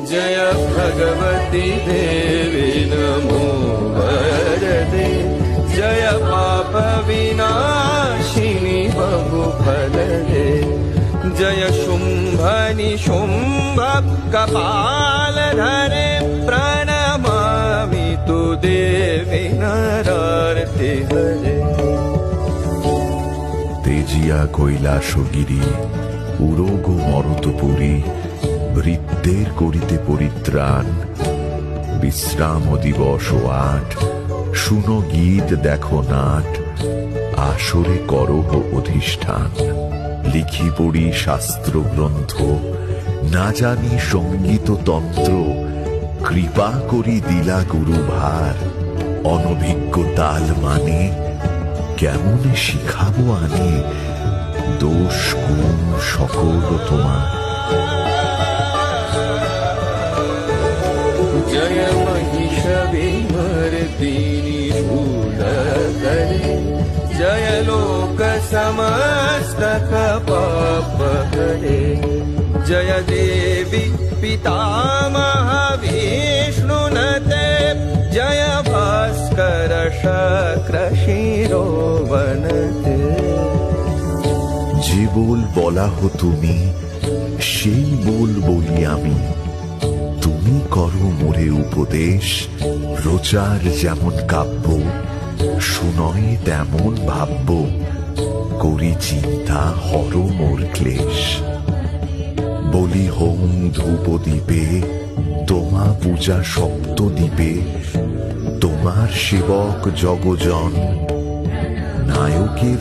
जय भगवती देवी नमो वरदे जय पाप विनाशिनी बहुफलदे जय शुंभ निशुंभ कपालधरे प्रणमामि तु देवी नरार्ति हरे। তেজিয়া কৈলাসগিরি উরোগ মরতপুরী বৃত্তের করিতে পরিত্রাণ বিশ্রাম দিবস ৮ শুনো গীত দেখো নাট আসরে করহ অধিষ্ঠান লিখি পড়ি শাস্ত্র গ্রন্থ না জানি সঙ্গীত তন্ত্র কৃপা করি দিলা গুরু ভার অনভিজ্ঞ তাল মানে কেমনে শিখাবো আনে দোষ গুণ সকল তোমার। जय महिष विमर्दिनी शूलधरे जय लोक समस्त पाप हरे जय देवी पितामह विष्णुनते जय भास्कर शक्र शिरोवनते। যে বল বলা হো তুমি সেই বল বলি আমি তুমি করো মোরে উপদেশ প্রচার যেমন কাব্য শুনয় তেমন ভাব্য করি চিন্তা হর মোর ক্লেশ বলি হোম ধূপ দ্বীপে তোমা পূজা সপ্ত দ্বীপে তোমার সেবক জগজন নায়কের